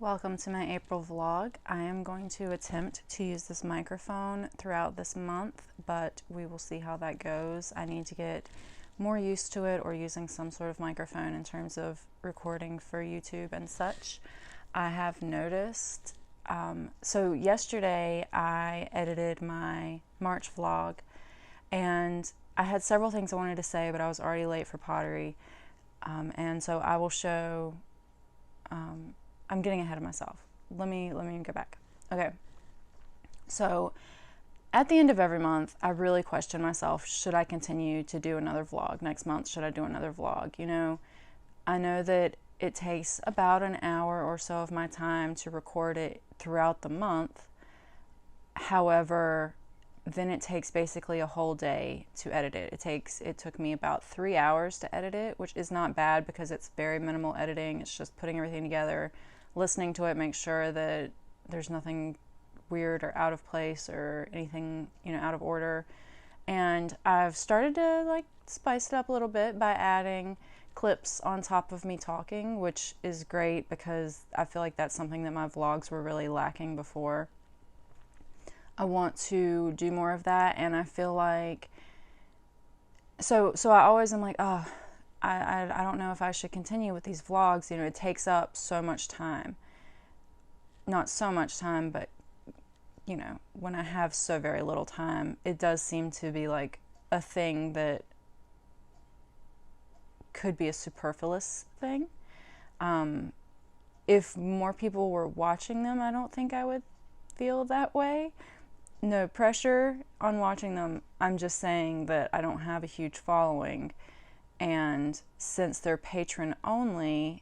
Welcome to my April vlog. I am going to attempt to use this microphone throughout this month, but we will see how that goes. I need to get more used to it, or using some sort of microphone in terms of recording for YouTube and such. I have noticed, so yesterday I edited my March vlog, and I had several things I wanted to say, but I was already late for pottery, and so I will show. I'm getting ahead of myself. Let me go back. Okay. So at the end of every month, I really question myself, should I continue to do another vlog? Next month, should I do another vlog? You know, I know that it takes about an hour or so of my time to record it throughout the month. However, then it takes basically a whole day to edit it. It took me about 3 hours to edit it, which is not bad because it's very minimal editing. It's just putting everything together, listening to it, make sure that there's nothing weird or out of place or anything, out of order. And I've started to spice it up a little bit by adding clips on top of me talking, which is great because I feel like that's something that my vlogs were really lacking before. I want to do more of that, and I feel like so I always am like, I don't know if I should continue with these vlogs. It takes up so much time. Not so much time, but when I have so very little time, it does seem to be like a thing that could be a superfluous thing. If more people were watching them, I don't think I would feel that way. No pressure on watching them. I'm just saying that I don't have a huge following, and since they're patron only,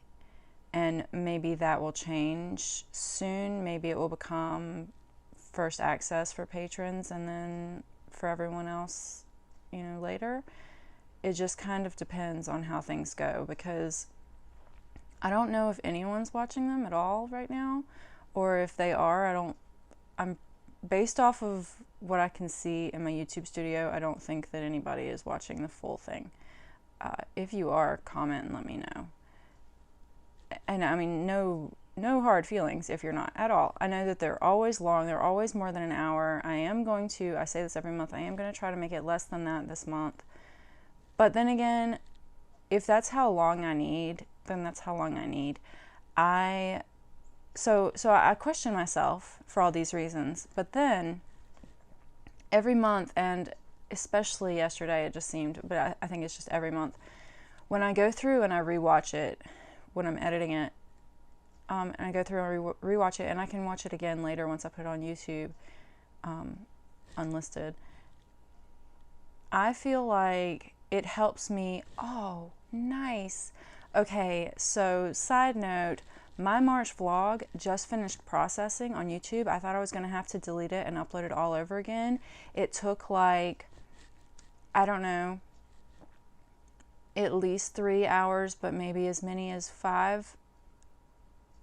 and maybe that will change soon, maybe it will become first access for patrons and then for everyone else, later. It just kind of depends on how things go, because I don't know if anyone's watching them at all right now, or if they are, I'm based off of what I can see in my YouTube studio, I don't think that anybody is watching the full thing. If you are, comment and let me know. And I mean, no hard feelings if you're not at all. I know that they're always long. They're always more than an hour. I say this every month, I am going to try to make it less than that this month. But then again, if that's how long I need, then that's how long I need. So I question myself for all these reasons, but then every month, and especially yesterday, it just seemed, but I think it's just every month, when I go through and I rewatch it, when I'm editing it, and I go through and rewatch it, and I can watch it again later once I put it on YouTube, unlisted, I feel like it helps me. Oh, nice. Okay, so side note, my March vlog just finished processing on YouTube. I thought I was going to have to delete it and upload it all over again. It took I don't know, at least 3 hours, but maybe as many as 5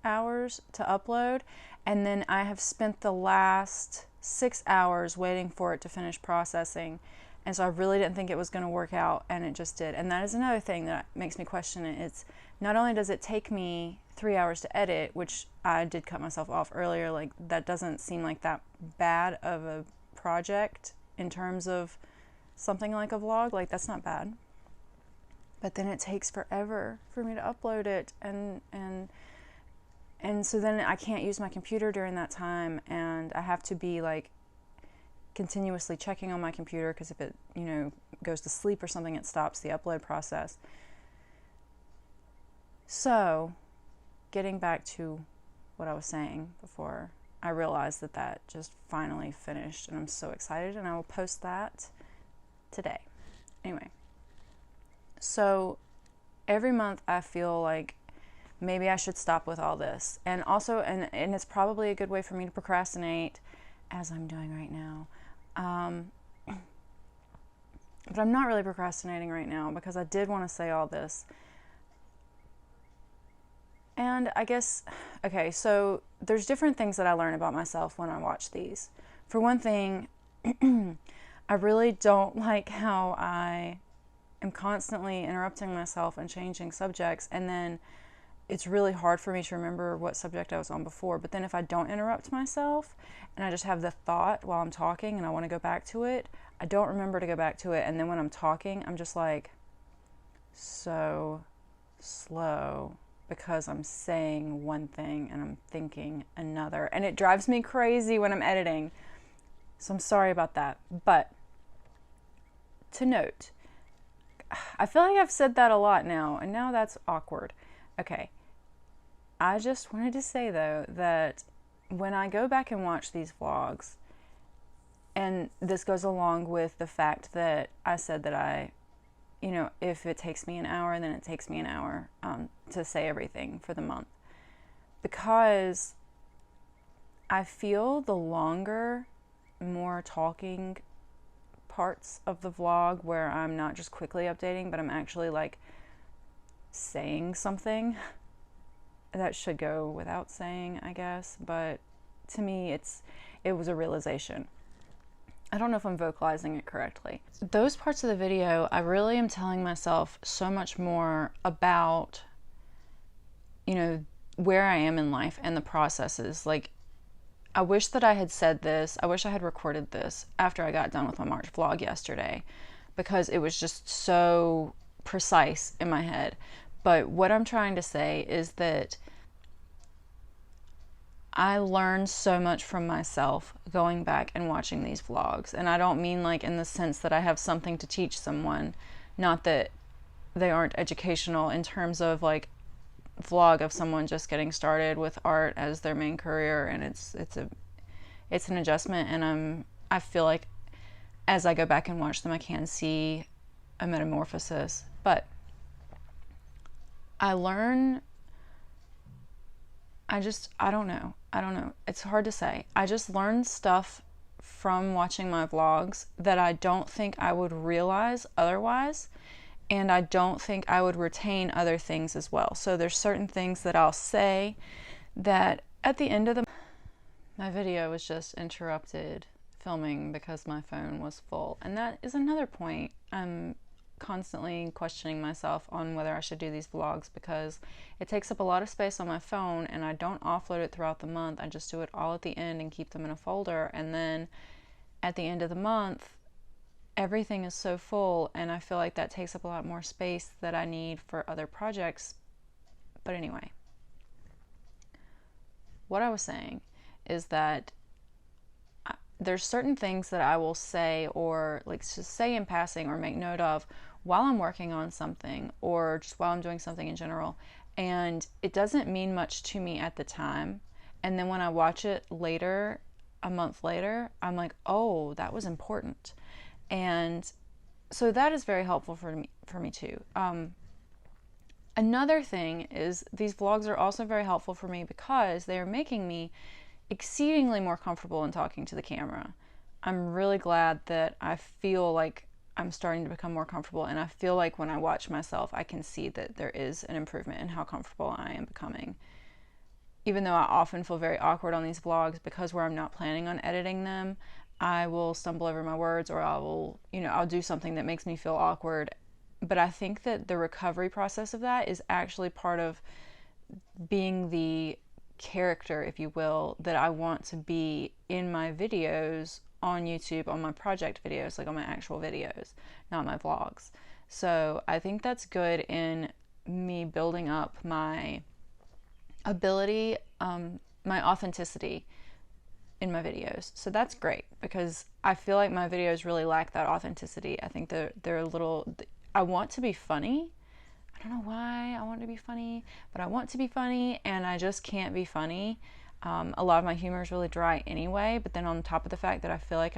hours to upload. And then I have spent the last 6 hours waiting for it to finish processing. And so I really didn't think it was going to work out, and it just did. And that is another thing that makes me question it. It's not only does it take me 3 hours to edit, which I did cut myself off earlier, that doesn't seem like that bad of a project in terms of something like a vlog. That's not bad. But then it takes forever for me to upload it, and so then I can't use my computer during that time, and I have to be continuously checking on my computer, because if it goes to sleep or something, it stops the upload process. So getting back to what I was saying before, I realized that just finally finished, and I'm so excited, and I will post that today. Anyway, so every month I feel like maybe I should stop with all this, and also, and it's probably a good way for me to procrastinate, as I'm doing right now. But I'm not really procrastinating right now, because I did want to say all this. And I guess, okay, so there's different things that I learn about myself when I watch these. For one thing, I really don't like how I am constantly interrupting myself and changing subjects, and then it's really hard for me to remember what subject I was on before. But then if I don't interrupt myself and I just have the thought while I'm talking and I want to go back to it, I don't remember to go back to it. And then when I'm talking, I'm just like so slow because I'm saying one thing and I'm thinking another. And it drives me crazy when I'm editing. So I'm sorry about that. But to note, I feel like I've said that a lot now, and now that's awkward. Okay. I just wanted to say, though, that when I go back and watch these vlogs, and this goes along with the fact that I said that if it takes me an hour, then it takes me an hour to say everything for the month. Because I feel the longer, more talking parts of the vlog where I'm not just quickly updating, but I'm actually like saying something that should go without saying, I guess. But to me, it was a realization. I don't know if I'm vocalizing it correctly. Those parts of the video, I really am telling myself so much more about, where I am in life and the processes. Like, I wish that I had said this. I wish I had recorded this after I got done with my March vlog yesterday, because it was just so precise in my head. But what I'm trying to say is that I learned so much from myself going back and watching these vlogs. And I don't mean like in the sense that I have something to teach someone, not that they aren't educational in terms of like vlog of someone just getting started with art as their main career, and it's an adjustment, and I feel like as I go back and watch them I can see a metamorphosis. But I learn, I don't know, it's hard to say. I just learned stuff from watching my vlogs that I don't think I would realize otherwise. And I don't think I would retain other things as well. So there's certain things that I'll say that at the end of my video was just interrupted filming because my phone was full. And that is another point. I'm constantly questioning myself on whether I should do these vlogs, because it takes up a lot of space on my phone and I don't offload it throughout the month. I just do it all at the end and keep them in a folder. And then at the end of the month, everything is so full, and I feel like that takes up a lot more space that I need for other projects. But anyway, what I was saying is that there's certain things that I will say, or like just say in passing or make note of while I'm working on something, or just while I'm doing something in general, and it doesn't mean much to me at the time. And then when I watch it later, a month later, I'm like, oh, that was important. And so that is very helpful for me too. Another thing is these vlogs are also very helpful for me because they are making me exceedingly more comfortable in talking to the camera. I'm really glad that I feel like I'm starting to become more comfortable, and I feel like when I watch myself, I can see that there is an improvement in how comfortable I am becoming. Even though I often feel very awkward on these vlogs, because where I'm not planning on editing them, I will stumble over my words, or I'll do something that makes me feel awkward. But I think that the recovery process of that is actually part of being the character, if you will, that I want to be in my videos on YouTube, on my project videos, like on my actual videos, not my vlogs. So I think that's good in me building up my ability, my authenticity in my videos. So that's great, because I feel like my videos really lack that authenticity. I think they're a little, I want to be funny. I don't know why I want to be funny, but I want to be funny, and I just can't be funny. A lot of my humor is really dry anyway, but then on top of the fact that I feel like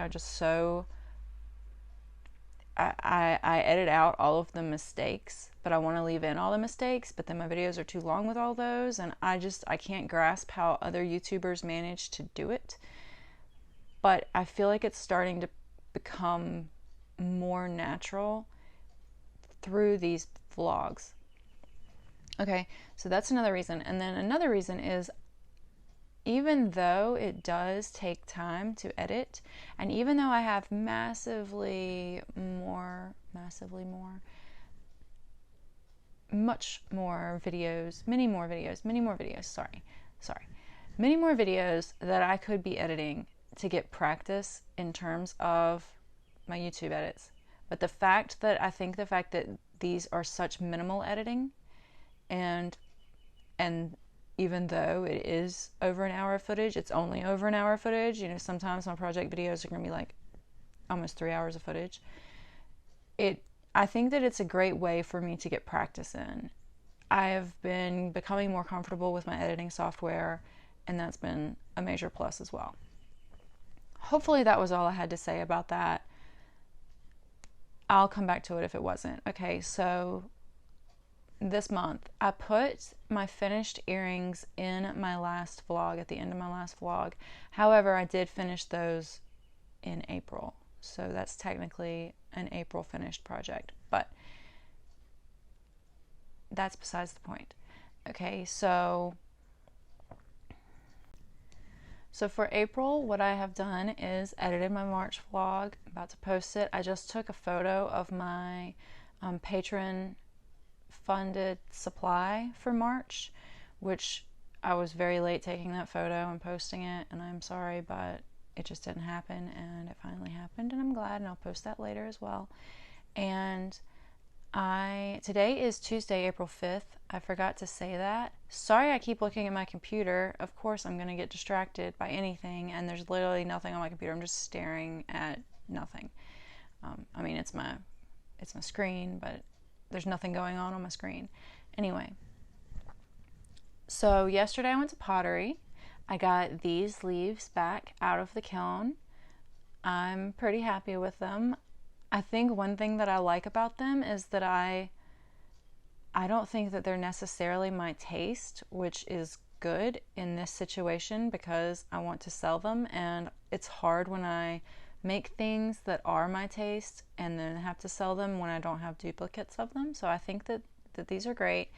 I edit out all of the mistakes, but I want to leave in all the mistakes, but then my videos are too long with all those, and I can't grasp how other YouTubers manage to do it. But I feel like it's starting to become more natural through these vlogs. Okay, so that's another reason. And then another reason is, even though it does take time to edit, and even though I have massively more much more videos, many more videos, many more videos that I could be editing to get practice in terms of my YouTube edits. But the fact that these are such minimal editing, and even though it is over an hour of footage, it's only over an hour of footage. Sometimes my project videos are going to be like almost 3 hours of footage. I think that it's a great way for me to get practice in. I have been becoming more comfortable with my editing software, and that's been a major plus as well. Hopefully that was all I had to say about that. I'll come back to it if it wasn't. Okay, so this month, I put my finished earrings in my last vlog, at the end of my last vlog. However, I did finish those in April. So that's technically an April finished project, but that's besides the point. Okay, so for April, what I have done is edited my March vlog. I'm about to post it. I just took a photo of my Patreon funded supply for March, which I was very late taking that photo and posting it, and I'm sorry, but it just didn't happen, and it finally happened, and I'm glad, and I'll post that later as well. And today is Tuesday, April 5th. I forgot to say that. Sorry, I keep looking at my computer. Of course, I'm going to get distracted by anything, and there's literally nothing on my computer. I'm just staring at nothing. I mean, it's my screen, but there's nothing going on my screen. Anyway, so yesterday I went to pottery. I got these leaves back out of the kiln. I'm pretty happy with them. I think one thing that I like about them is that I don't think that they're necessarily my taste, which is good in this situation because I want to sell them, and it's hard when I make things that are my taste and then have to sell them when I don't have duplicates of them. So I think that these are great.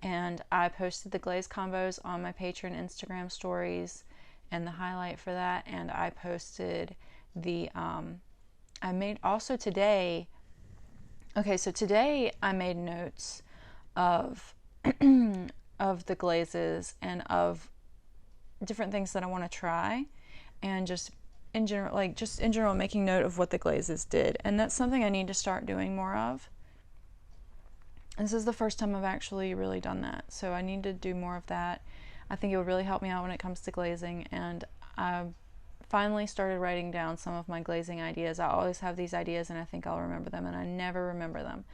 And I posted the glaze combos on my Patreon Instagram stories and the highlight for that. And I posted the, I made also today, okay, so today I made notes of, of the glazes and of different things that I want to try, and just in general, making note of what the glazes did. And that's something I need to start doing more of. This is the first time I've actually really done that, so I need to do more of that. I think it would really help me out when it comes to glazing, and I finally started writing down some of my glazing ideas. I always have these ideas and I think I'll remember them, and I never remember them.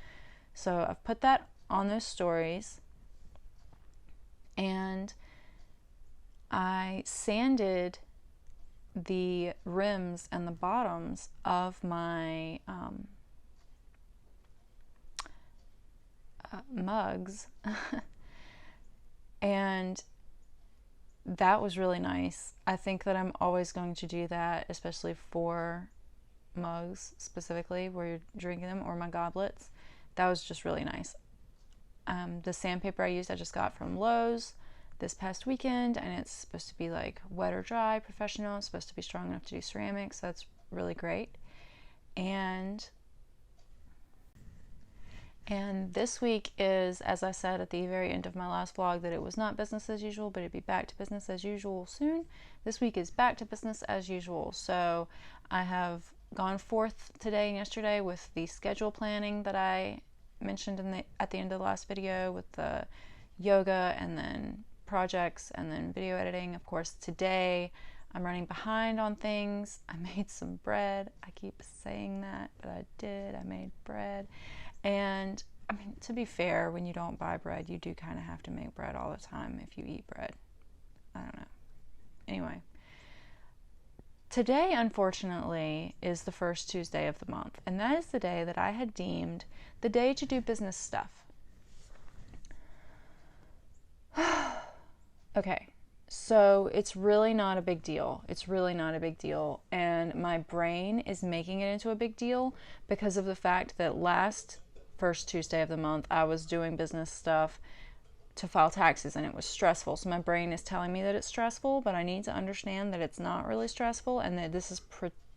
So I've put that on those stories, and I sanded the rims and the bottoms of my mugs and that was really nice. I think that I'm always going to do that, especially for mugs specifically where you're drinking them, or my goblets. That was just really nice. The sandpaper I used I just got from Lowe's this past weekend, and it's supposed to be like wet or dry professional. It's supposed to be strong enough to do ceramics. So that's really great. And this week is, as I said at the very end of my last vlog, that it was not business as usual, but it'd be back to business as usual soon. This week is back to business as usual. So I have gone forth today and yesterday with the schedule planning that I mentioned at the end of the last video, with the yoga and then projects and then video editing. Of course, today I'm running behind on things. I made some bread. I keep saying that, but I did. I made bread. And I mean, to be fair, when you don't buy bread, you do kind of have to make bread all the time if you eat bread. I don't know. Anyway, today, unfortunately, is the first Tuesday of the month, and that is the day that I had deemed the day to do business stuff. Okay, so it's really not a big deal. It's really not a big deal, and my brain is making it into a big deal because of the fact that last first Tuesday of the month I was doing business stuff to file taxes, and it was stressful. So my brain is telling me that it's stressful, but I need to understand that it's not really stressful, and that this is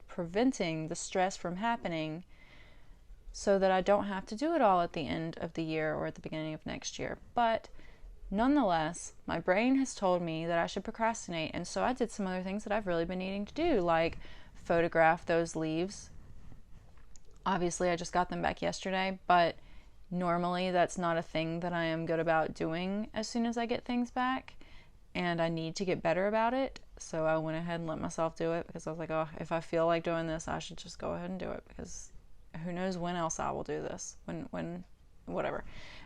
preventing the stress from happening so that I don't have to do it all at the end of the year or at the beginning of next year. But nonetheless, my brain has told me that I should procrastinate, and so I did some other things that I've really been needing to do, like photograph those leaves. Obviously, I just got them back yesterday, but normally that's not a thing that I am good about doing as soon as I get things back, and I need to get better about it. So I went ahead and let myself do it because I was like, oh, if I feel like doing this, I should just go ahead and do it, because who knows when else I will do this, when whatever.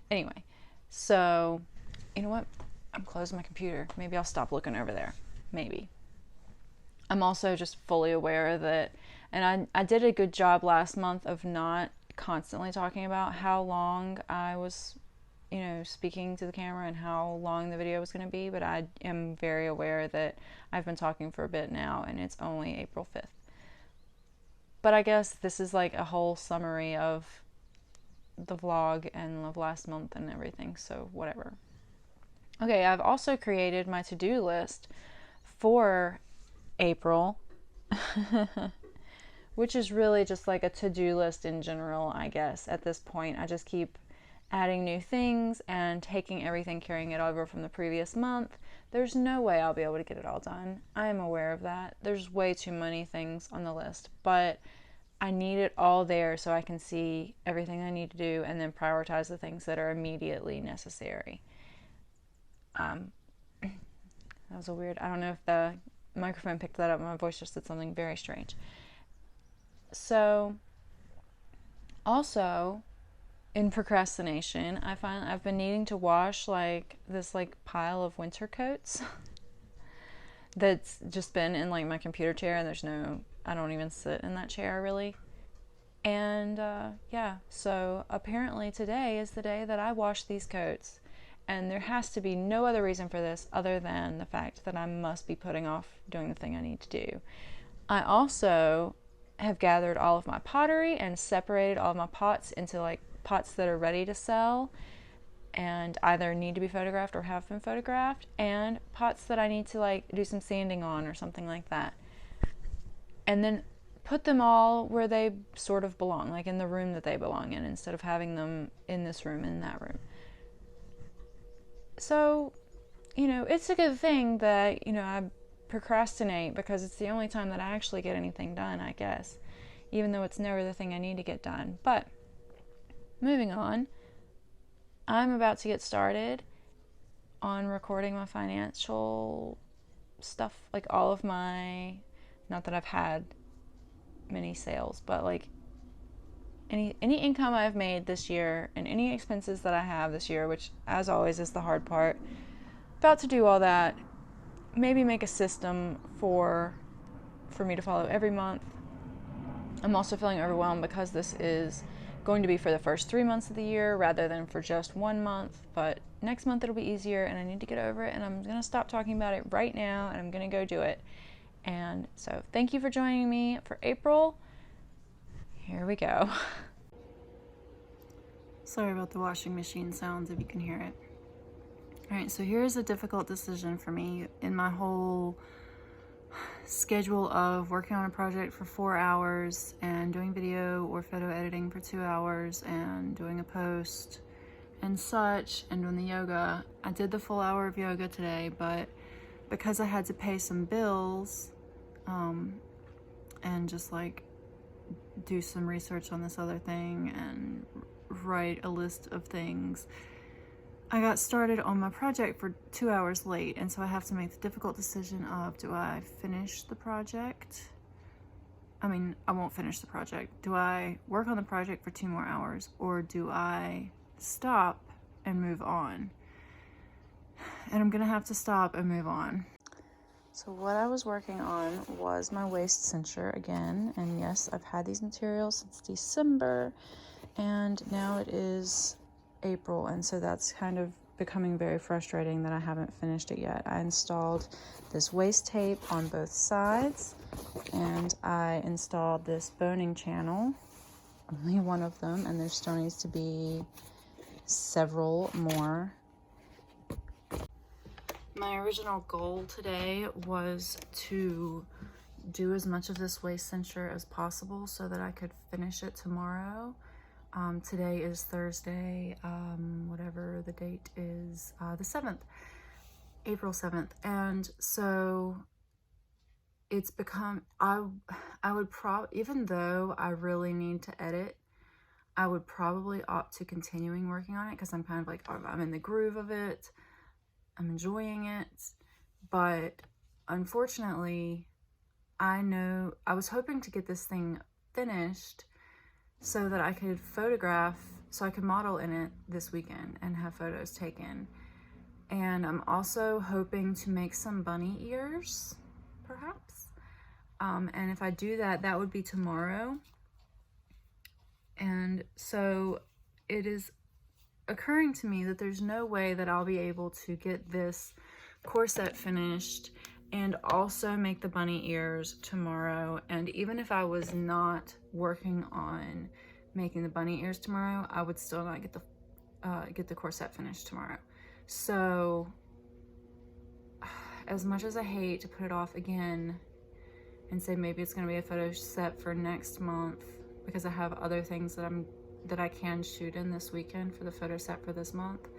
Anyway, so you know what? I'm closing my computer. Maybe I'll stop looking over there. Maybe. I'm also just fully aware that, and I did a good job last month of not constantly talking about how long I was, speaking to the camera and how long the video was going to be, but I am very aware that I've been talking for a bit now and it's only April 5th. But I guess this is like a whole summary of the vlog and of last month and everything, so whatever. Okay, I've also created my to-do list for April, which is really just like a to-do list in general, I guess. At this point, I just keep adding new things and taking everything, carrying it over from the previous month. There's no way I'll be able to get it all done. I am aware of that. There's way too many things on the list, but I need it all there so I can see everything I need to do and then prioritize the things that are immediately necessary. That was a weird, I don't know if the microphone picked that up. My voice just did something very strange. So, also, in procrastination, I find I've been needing to wash like this pile of winter coats that's just been in my computer chair, and I don't even sit in that chair really. And yeah, so apparently today is the day that I wash these coats. And there has to be no other reason for this other than the fact that I must be putting off doing the thing I need to do. I also have gathered all of my pottery and separated all of my pots into pots that are ready to sell and either need to be photographed or have been photographed, and pots that I need to do some sanding on or something like that. And then put them all where they sort of belong, in the room that they belong in, instead of having them in this room and in that room. So, it's a good thing that, I procrastinate, because it's the only time that I actually get anything done, I guess, even though it's never the thing I need to get done. But moving on, I'm about to get started on recording my financial stuff, all of my, not that I've had many sales, but any income I've made this year and any expenses that I have this year, which as always is the hard part. About to do all that, maybe make a system for me to follow every month. I'm also feeling overwhelmed because this is going to be for the first 3 months of the year rather than for just 1 month, but next month it'll be easier and I need to get over it, and I'm going to stop talking about it right now and I'm going to go do it. And so thank you for joining me for April. Here we go. Sorry about the washing machine sounds if you can hear it. Alright, so here's a difficult decision for me in my whole schedule of working on a project for 4 hours and doing video or photo editing for 2 hours and doing a post and such and doing the yoga. I did the full hour of yoga today, but because I had to pay some bills and just do some research on this other thing and write a list of things, I got started on my project for 2 hours late, and so I have to make the difficult decision of, do I finish the project? I mean, I won't finish the project. Do I work on the project for 2 more hours, or do I stop and move on? And I'm gonna have to stop and move on. So what I was working on was my waist cincher again, and yes, I've had these materials since December, and now it is April, and so that's kind of becoming very frustrating that I haven't finished it yet. I installed this waist tape on both sides, and I installed this boning channel, only one of them, and there still needs to be several more. My original goal today was to do as much of this waist cincher as possible so that I could finish it tomorrow. Today is Thursday, whatever the date is, the 7th, April 7th. And so it's become, I would even though I really need to edit, I would probably opt to continuing working on it because I'm kind of like, I'm in the groove of it. I'm enjoying it. But unfortunately, I know I was hoping to get this thing finished so that I could photograph, so I could model in it this weekend and have photos taken. And I'm also hoping to make some bunny ears, perhaps. And if I do that, that would be tomorrow. And so it is occurring to me that there's no way that I'll be able to get this corset finished and also make the bunny ears tomorrow. And even if I was not working on making the bunny ears tomorrow, I would still not get the corset finished tomorrow. So as much as I hate to put it off again and say maybe it's going to be a photo set for next month because I have other things that I can shoot in this weekend for the photo set for this month,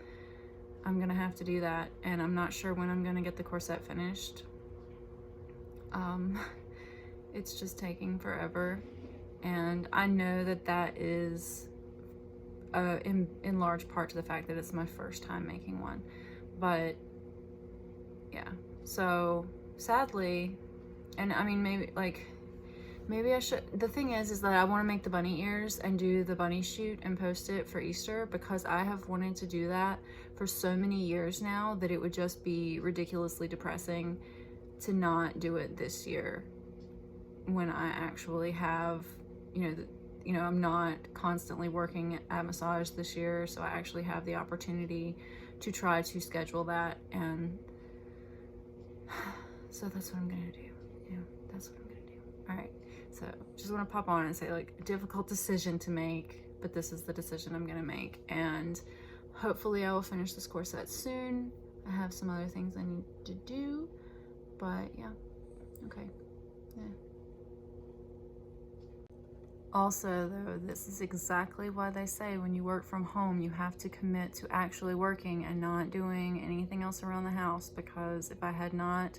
I'm gonna have to do that, and I'm not sure when I'm gonna get the corset finished. It's just taking forever, and I know that is in large part to the fact that it's my first time making one. But yeah, so sadly, and I mean, maybe I should. The thing is that I want to make the bunny ears and do the bunny shoot and post it for Easter, because I have wanted to do that for so many years now that it would just be ridiculously depressing to not do it this year when I actually have, I'm not constantly working at massage this year, so I actually have the opportunity to try to schedule that. And so that's what I'm gonna do. That's what I'm gonna do. All right. So just want to pop on and say, like, a difficult decision to make, but this is the decision I'm gonna make, and hopefully I will finish this corset soon. I have some other things I need to do, but yeah, okay, yeah. Also, though, this is exactly why they say when you work from home, you have to commit to actually working and not doing anything else around the house, because if I had not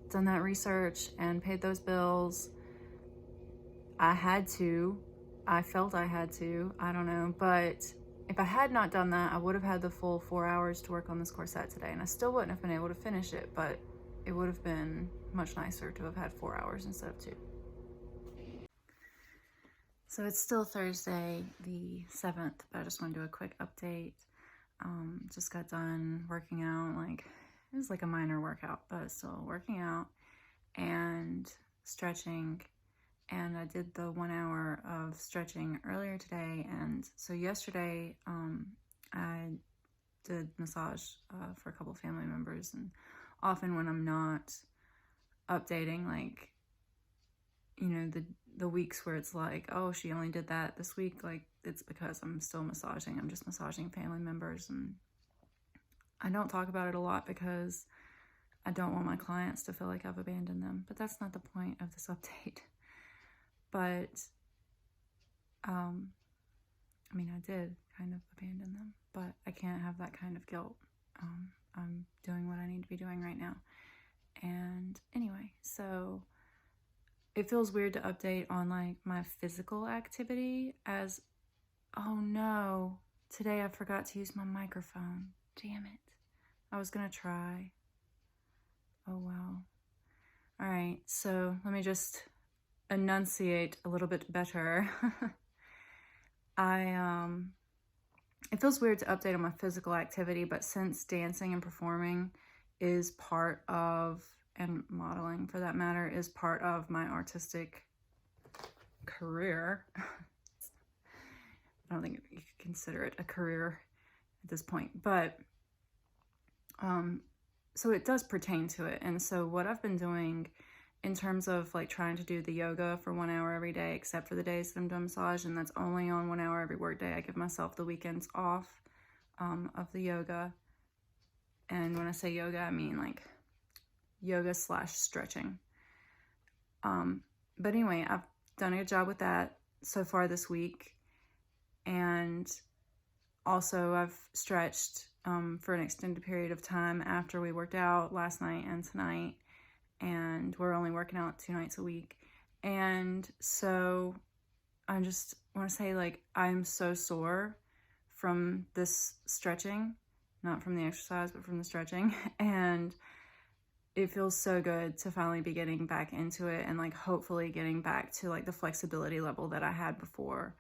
done that research and paid those bills, I felt I had to, I don't know, but if I had not done that, I would have had the full 4 hours to work on this corset today, and I still wouldn't have been able to finish it, but it would have been much nicer to have had 4 hours instead of 2. So it's still Thursday the 7th, but I just want to do a quick update. Just got done working out, it was like a minor workout, but still working out and stretching. And I did the 1 hour of stretching earlier today. And so yesterday, I did massage for a couple family members. And often when I'm not updating, the weeks where it's like, oh, she only did that this week, it's because I'm still massaging. I'm just massaging family members. And I don't talk about it a lot because I don't want my clients to feel like I've abandoned them. But that's not the point of this update. But, I did kind of abandon them, but I can't have that kind of guilt. I'm doing what I need to be doing right now. And anyway, so it feels weird to update on my physical activity as, oh no, today I forgot to use my microphone. Damn it. I was gonna try. Oh well. All right, so let me just enunciate a little bit better. It feels weird to update on my physical activity, but since dancing and performing is part of, and modeling for that matter, is part of my artistic career, I don't think you could consider it a career at this point, but so it does pertain to it. And so what I've been doing in terms of trying to do the yoga for 1 hour every day, except for the days that I'm doing massage, and that's only on 1 hour every work day. I give myself the weekends off of the yoga. And when I say yoga, I mean yoga / stretching. But anyway, I've done a good job with that so far this week. And also I've stretched for an extended period of time after we worked out last night and tonight, and we're only working out 2 nights a week. And so I just want to say, like, I'm so sore from this stretching, not from the exercise, but from the stretching. And it feels so good to finally be getting back into it and, like, hopefully getting back to, like, the flexibility level that I had before.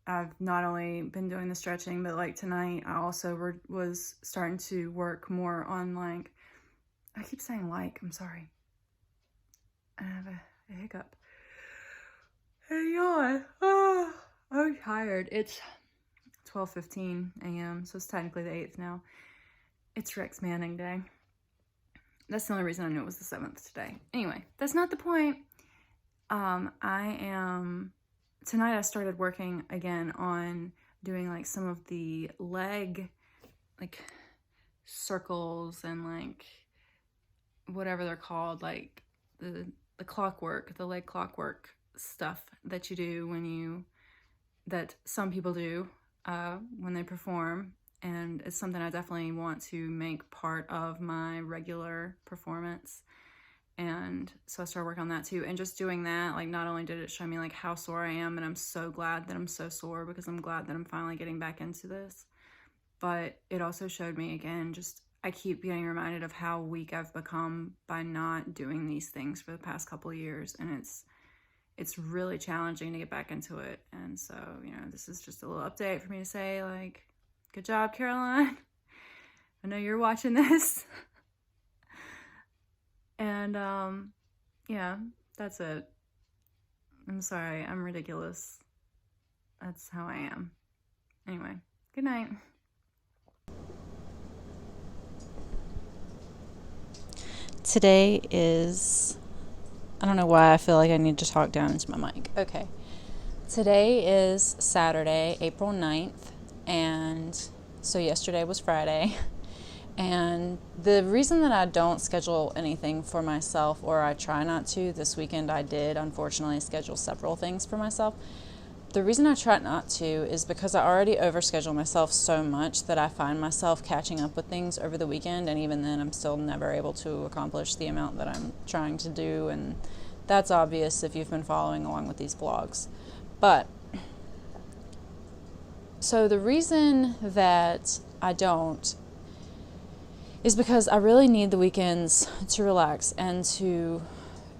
I've not only been doing the stretching, but, like, tonight I also was starting to work more on, like, I keep saying like, I'm sorry. I have a hiccup. Hey, yawn. Oh, I'm tired. It's 12:15 a.m., so it's technically the 8th now. It's Rex Manning Day. That's the only reason I knew it was the 7th today. Anyway, that's not the point. Tonight I started working again on doing, like, some of the leg, like, circles and, like, whatever they're called, like the clockwork, the leg clockwork stuff that you do that some people do when they perform. And it's something I definitely want to make part of my regular performance. And so I started working on that too. And just doing that, like, not only did it show me, like, how sore I am, and I'm so glad that I'm so sore because I'm glad that I'm finally getting back into this, but it also showed me again, just, I keep getting reminded of how weak I've become by not doing these things for the past couple of years. And it's really challenging to get back into it. And so, you know, this is just a little update for me to say, like, good job, Caroline. I know you're watching this. And, yeah, that's it. I'm sorry, I'm ridiculous. That's how I am. Anyway, good night. Today is, I don't know why I feel like I need to talk down into my mic. Okay. Today is Saturday, April 9th, and so yesterday was Friday. And the reason that I don't schedule anything for myself, or I try not to, this weekend I did unfortunately schedule several things for myself. The reason I try not to is because I already overschedule myself so much that I find myself catching up with things over the weekend, and even then I'm still never able to accomplish the amount that I'm trying to do, and that's obvious if you've been following along with these vlogs. But so the reason that I don't is because I really need the weekends to relax and to,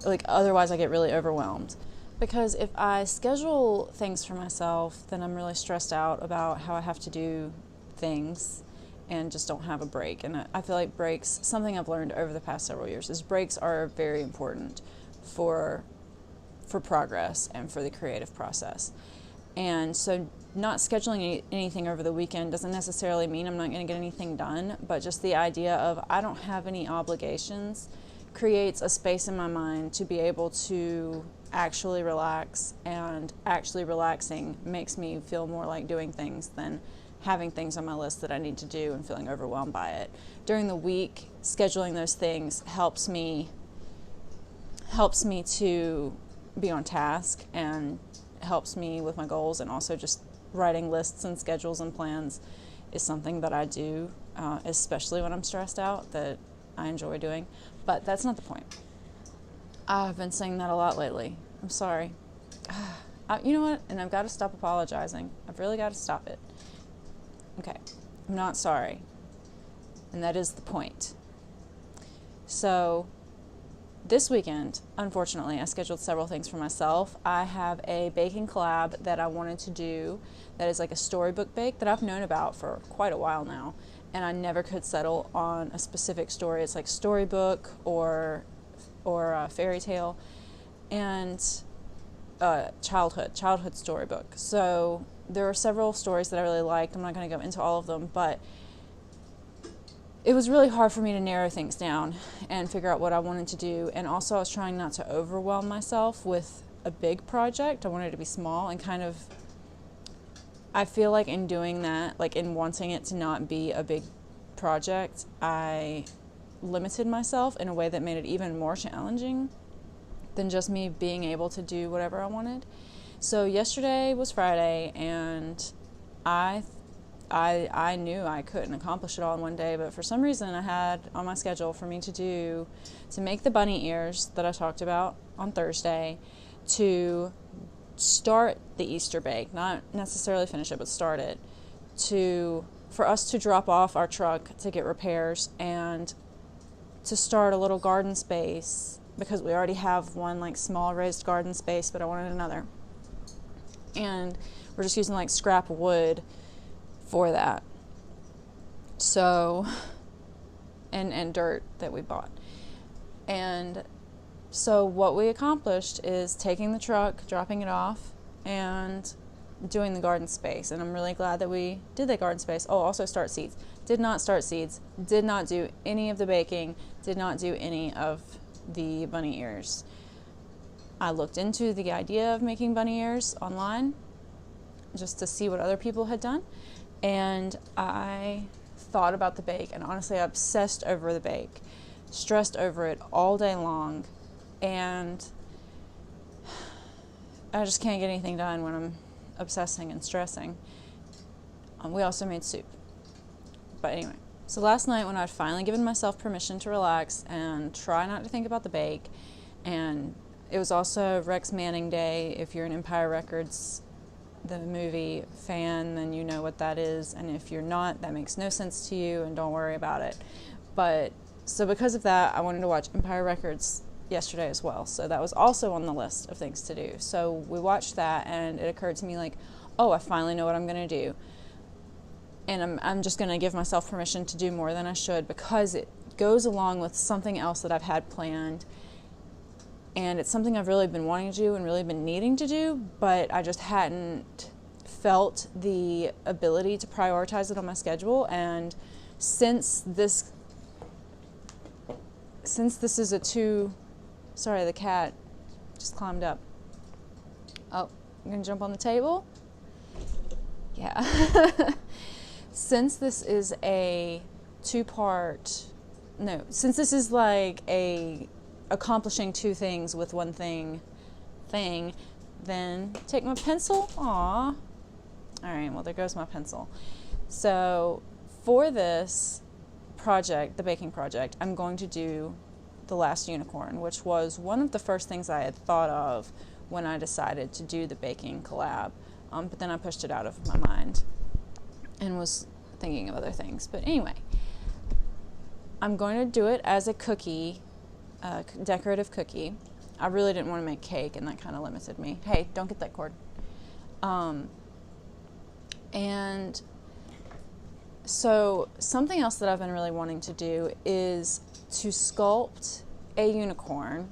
like, otherwise I get really overwhelmed. Because if I schedule things for myself, then I'm really stressed out about how I have to do things and just don't have a break. And I feel like breaks, something I've learned over the past several years, is breaks are very important for progress and for the creative process. And so not scheduling anything over the weekend doesn't necessarily mean I'm not going to get anything done, but just the idea of I don't have any obligations creates a space in my mind to be able to actually relax, and actually relaxing makes me feel more like doing things than having things on my list that I need to do and feeling overwhelmed by it. During the week, scheduling those things helps me to be on task and helps me with my goals, and also just writing lists and schedules and plans is something that I do, especially when I'm stressed out, that I enjoy doing. But that's not the point. I've been saying that a lot lately. I'm sorry. You know what? And I've got to stop apologizing. I've really got to stop it. Okay. I'm not sorry. And that is the point. So this weekend, unfortunately, I scheduled several things for myself. I have a baking collab that I wanted to do that is like a storybook bake that I've known about for quite a while now, and I never could settle on a specific story. It's like storybook or a fairy tale, and childhood storybook. So there are several stories that I really liked. I'm not going to go into all of them, but it was really hard for me to narrow things down and figure out what I wanted to do. And also I was trying not to overwhelm myself with a big project. I wanted it to be small, and kind of, I feel like in doing that, like in wanting it to not be a big project, I limited myself in a way that made it even more challenging than just me being able to do whatever I wanted. So yesterday was Friday, and I knew I couldn't accomplish it all in one day, but for some reason I had on my schedule for me to make the bunny ears that I talked about on Thursday, to start the Easter bake, not necessarily finish it, but start it, for us to drop off our truck to get repairs, and to start a little garden space, because we already have one like small raised garden space, but I wanted another. And we're just using like scrap wood for that. So, and dirt that we bought. And so what we accomplished is taking the truck, dropping it off, and doing the garden space. And I'm really glad that we did that garden space. Oh, also start seeds. Did not start seeds. Did not do any of the baking. Did not do any of the bunny ears. I looked into the idea of making bunny ears online just to see what other people had done. And I thought about the bake, and honestly I obsessed over the bake, stressed over it all day long, and I just can't get anything done when I'm obsessing and stressing. We also made soup. But anyway, so last night when I'd finally given myself permission to relax and try not to think about the bake, and it was also Rex Manning Day. If you're an Empire Records, the movie fan, then you know what that is, and if you're not, that makes no sense to you, and don't worry about it. But so because of that, I wanted to watch Empire Records yesterday as well, so that was also on the list of things to do. So we watched that, and it occurred to me like, oh, I finally know what I'm going to do, and I'm just going to give myself permission to do more than I should, because it goes along with something else that I've had planned, and it's something I've really been wanting to do and really been needing to do, but I just hadn't felt the ability to prioritize it on my schedule. And since this is sorry, the cat just climbed up. Oh, I'm gonna jump on the table. Yeah. Since this is since this is like a accomplishing two things with one thing, then take my pencil. Aw. All right, well, there goes my pencil. So for this project, the baking project, I'm going to do The Last Unicorn, which was one of the first things I had thought of when I decided to do the baking collab. But then I pushed it out of my mind and was thinking of other things. But anyway, I'm going to do it as a cookie, decorative cookie. I really didn't want to make cake, and that kind of limited me. Hey, don't get that cord. And so something else that I've been really wanting to do is to sculpt a unicorn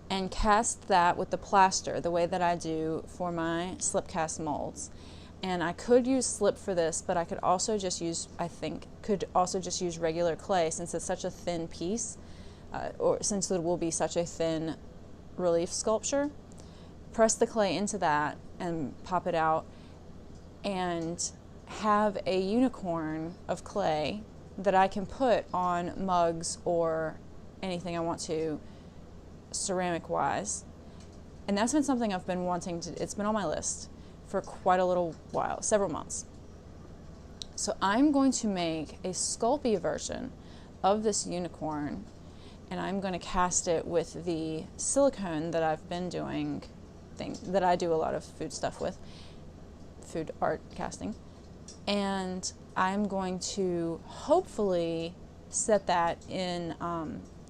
and cast that with the plaster, the way that I do for my slip cast molds. And I could use slip for this, but I could also just use, regular clay, since it's such a thin piece, or since it will be such a thin relief sculpture. Press the clay into that and pop it out, and have a unicorn of clay that I can put on mugs or anything I want to, ceramic wise. And that's been something I've been wanting to, it's been on my list for quite a little while, several months. So I'm going to make a Sculpey version of this unicorn, and I'm going to cast it with the silicone that I've been doing, that I do a lot of food stuff with, food art casting. And I'm going to hopefully set that in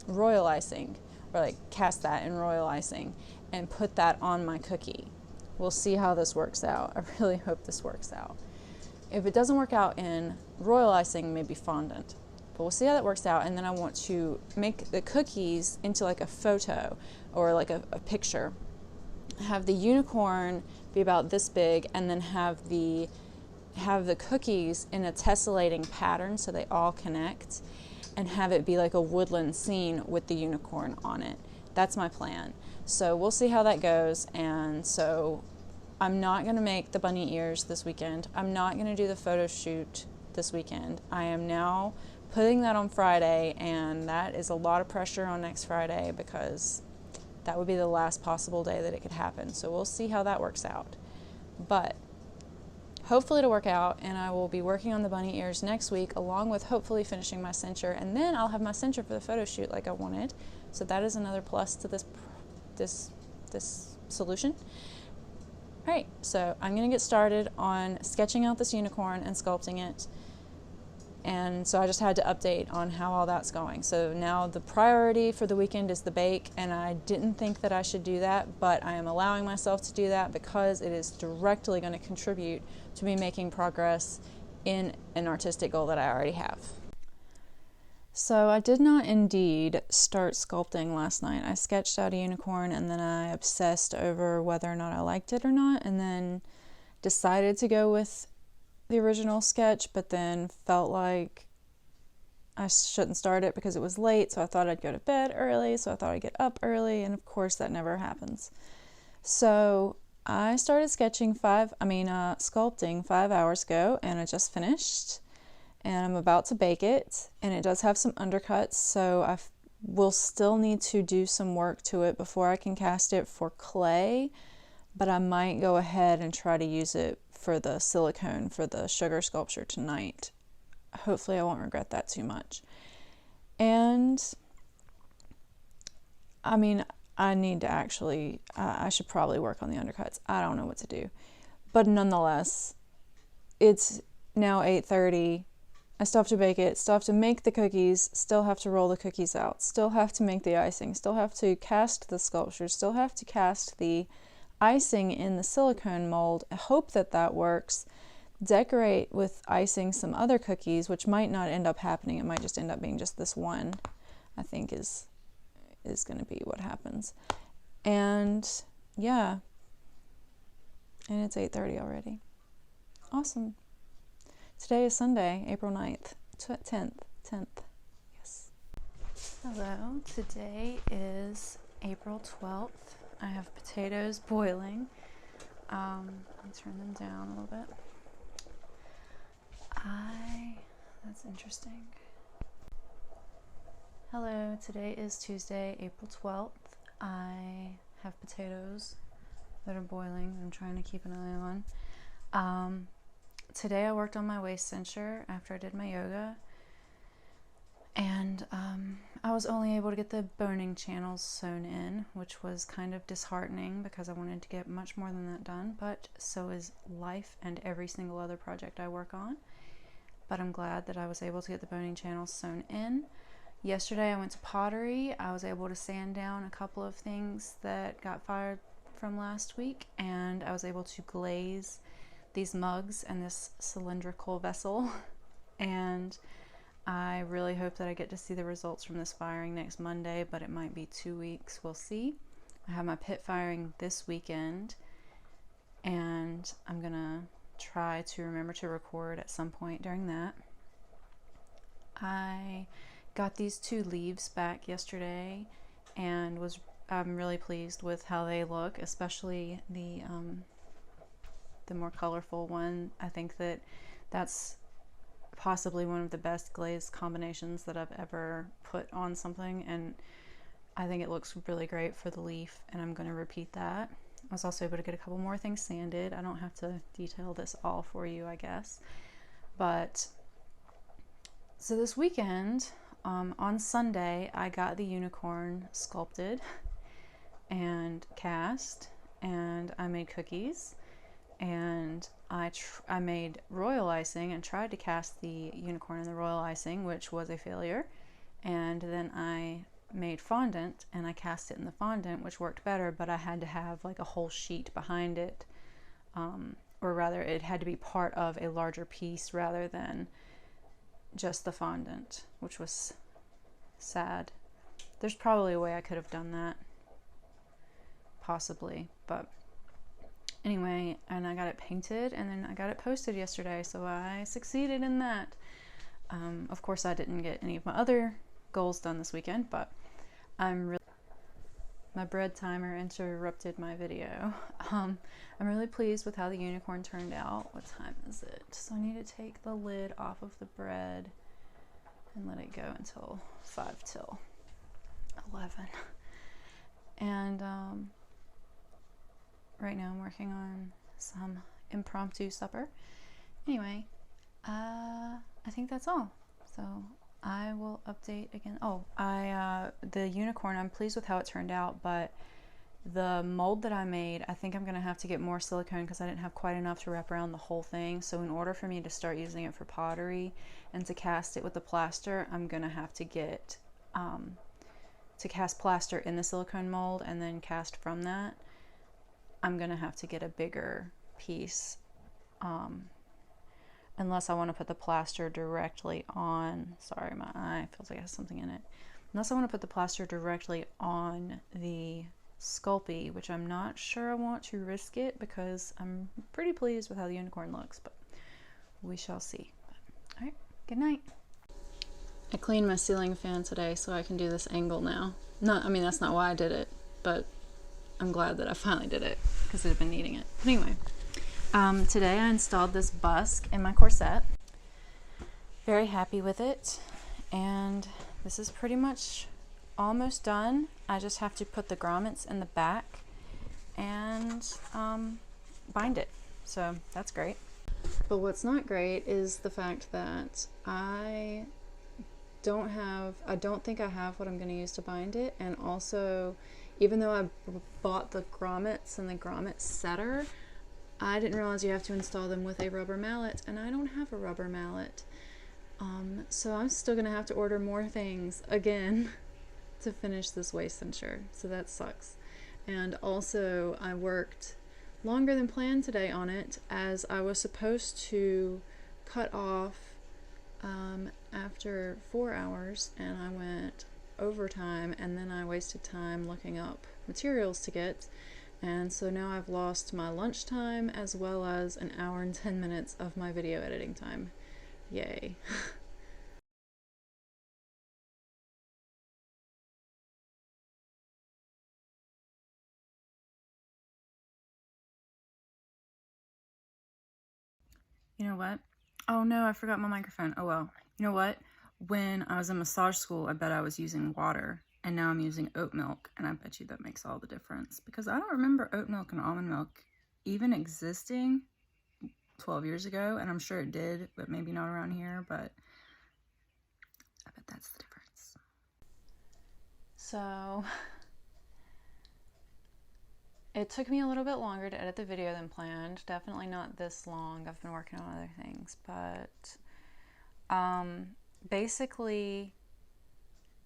royal icing, or like cast that in royal icing and put that on my cookie. We'll see how this works out. I really hope this works out. If it doesn't work out in royal icing, maybe fondant. But we'll see how that works out. And then I want to make the cookies into like a photo or like a picture. Have the unicorn be about this big, and then have the cookies in a tessellating pattern so they all connect, and have it be like a woodland scene with the unicorn on it. That's my plan. So we'll see how that goes. And so I'm not going to make the bunny ears this weekend. I'm not going to do the photo shoot this weekend. I am now putting that on Friday, and that is a lot of pressure on next Friday, because that would be the last possible day that it could happen. So we'll see how that works out. But hopefully it'll work out, and I will be working on the bunny ears next week, along with hopefully finishing my cincher, and then I'll have my cincher for the photo shoot like I wanted. So that is another plus to this solution. All right, so I'm gonna get started on sketching out this unicorn and sculpting it. And so I just had to update on how all that's going. So now the priority for the weekend is the bake, and I didn't think that I should do that, but I am allowing myself to do that because it is directly going to contribute to me making progress in an artistic goal that I already have. So I did not indeed start sculpting last night. I sketched out a unicorn, and then I obsessed over whether or not I liked it or not, and then decided to go with the original sketch, but then felt like I shouldn't start it because it was late, so I thought I'd go to bed early, so I thought I'd get up early, and of course that never happens. So I started sculpting 5 hours ago, and I just finished, and I'm about to bake it, and it does have some undercuts, so I will still need to do some work to it before I can cast it for clay, but I might go ahead and try to use it for the silicone for the sugar sculpture tonight. Hopefully I won't regret that too much. And I need to I should probably work on the undercuts. I don't know what to do. But nonetheless, it's now 8:30. I still have to bake it, still have to make the cookies, still have to roll the cookies out, still have to make the icing, still have to cast the sculpture, still have to cast the icing in the silicone mold, hope that works, decorate with icing some other cookies, which might not end up happening. It might just end up being just this one, I think is going to be what happens. And yeah, and it's 8:30 already. Awesome. Today is Sunday, April 9th, 10th, yes. Hello, today is April 12th. I have potatoes boiling. Let me turn them down a little bit. That's interesting. Hello, today is Tuesday, April 12th. I have potatoes that are boiling. I'm trying to keep an eye on. Today I worked on my waist cincher after I did my yoga. And I was only able to get the boning channels sewn in, which was kind of disheartening because I wanted to get much more than that done, but so is life and every single other project I work on. But I'm glad that I was able to get the boning channels sewn in. Yesterday I went to pottery. I was able to sand down a couple of things that got fired from last week, and I was able to glaze these mugs and this cylindrical vessel. And I really hope that I get to see the results from this firing next Monday, but it might be 2 weeks. We'll see. I have my pit firing this weekend, and I'm gonna try to remember to record at some point during that. I got these 2 leaves back yesterday, and I'm really pleased with how they look, especially the more colorful one. I think that's possibly one of the best glaze combinations that I've ever put on something, and I think it looks really great for the leaf, and I'm going to repeat that. I was also able to get a couple more things sanded. I don't have to detail this all for you, I guess. But so this weekend, on Sunday, I got the unicorn sculpted and cast, and I made cookies, and I made royal icing and tried to cast the unicorn in the royal icing, which was a failure. And then I made fondant and I cast it in the fondant, which worked better, but I had to have like a whole sheet behind it, or rather it had to be part of a larger piece rather than just the fondant, which was sad. There's probably a way I could have done that, possibly, but anyway, and I got it painted, and then I got it posted yesterday, so I succeeded in that. Of course, I didn't get any of my other goals done this weekend, but my bread timer interrupted my video. I'm really pleased with how the unicorn turned out. What time is it? So I need to take the lid off of the bread and let it go until 5 till 11. And right now I'm working on some impromptu supper. Anyway, I think that's all. So I will update again. Oh, the unicorn, I'm pleased with how it turned out, but the mold that I made, I think I'm going to have to get more silicone because I didn't have quite enough to wrap around the whole thing. So in order for me to start using it for pottery and to cast it with the plaster, I'm going to have to get to cast plaster in the silicone mold and then cast from that. I'm going to have to get a bigger piece, unless I want to put the plaster directly on, sorry, my eye feels like it has something in it. Unless I want to put the plaster directly on the Sculpey, which I'm not sure I want to risk it because I'm pretty pleased with how the unicorn looks, but we shall see. All right, good night. I cleaned my ceiling fan today so I can do this angle now. I mean, that's not why I did it, but I'm glad that I finally did it because I've been needing it. But anyway, today I installed this busk in my corset. Very happy with it, and this is pretty much almost done. I just have to put the grommets in the back and bind it, so that's great. But what's not great is the fact that I don't think I have what I'm going to use to bind it, and also even though I bought the grommets and the grommet setter, I didn't realize you have to install them with a rubber mallet, and I don't have a rubber mallet. So I'm still going to have to order more things again to finish this waist cincher, so that sucks. And also I worked longer than planned today on it, as I was supposed to cut off after 4 hours, and I went overtime, and then I wasted time looking up materials to get, and so now I've lost my lunchtime as well as an hour and 10 minutes of my video editing time. Yay. You know what? Oh no, I forgot my microphone. Oh well. You know what? When I was in massage school, I bet I was using water, and now I'm using oat milk, and I bet you that makes all the difference, because I don't remember oat milk and almond milk even existing 12 years ago, and I'm sure it did, but maybe not around here, but I bet that's the difference. So it took me a little bit longer to edit the video than planned. Definitely not this long. I've been working on other things, but basically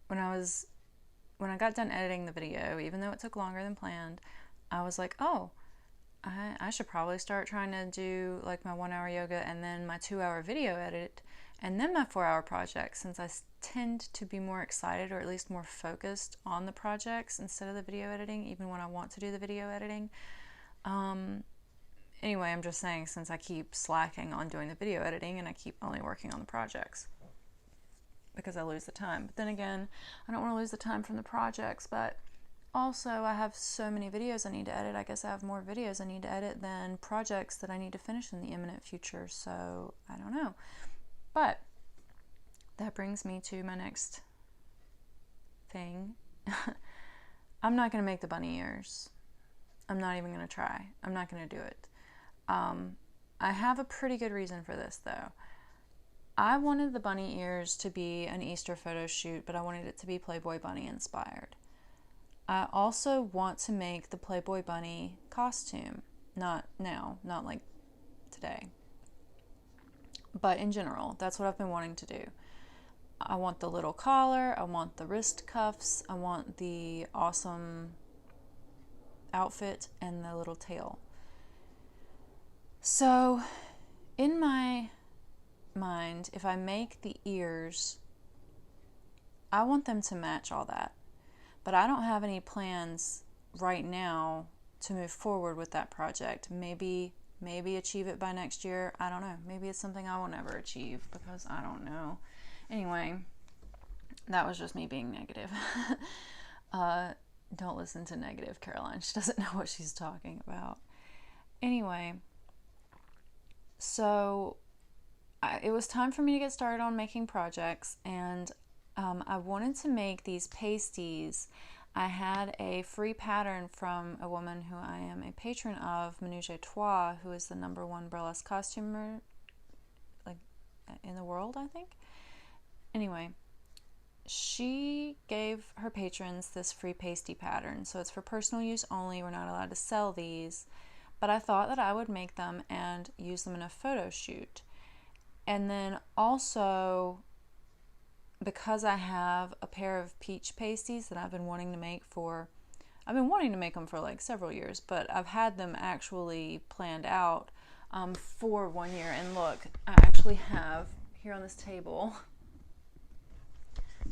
when I got done editing the video, even though it took longer than planned, I was like, oh, I should probably start trying to do like my 1 hour yoga and then my 2 hour video edit and then my 4 hour project, since I tend to be more excited, or at least more focused on the projects instead of the video editing, even when I want to do the video editing. Anyway, I'm just saying, since I keep slacking on doing the video editing and I keep only working on the projects because I lose the time. But then again, I don't want to lose the time from the projects, but also I have so many videos I need to edit. I guess I have more videos I need to edit than projects that I need to finish in the imminent future, so I don't know. But that brings me to my next thing. I'm not going to make the bunny ears. I'm not even going to try. I'm not going to do it. I have a pretty good reason for this, though. I wanted the bunny ears to be an Easter photo shoot, but I wanted it to be Playboy Bunny inspired. I also want to make the Playboy Bunny costume. Not now, not like today, but in general, that's what I've been wanting to do. I want the little collar, I want the wrist cuffs, I want the awesome outfit and the little tail. So in my mind, if I make the ears, I want them to match all that. But I don't have any plans right now to move forward with that project. Maybe achieve it by next year. I don't know. Maybe it's something I will never achieve because I don't know. Anyway, that was just me being negative. Don't listen to negative Caroline. She doesn't know what she's talking about. Anyway, so it was time for me to get started on making projects, and I wanted to make these pasties I had a free pattern from a woman who I am a patron of, Menage a Trois, who is the #1 burlesque costumer like in the world, I think. Anyway, she gave her patrons this free pasty pattern. So it's for personal use only. We're not allowed to sell these. But I thought that I would make them and use them in a photo shoot. And then also, because I have a pair of peach pasties that I've been wanting to make them for like several years, but I've had them actually planned out for 1 year. And look, I actually have here on this table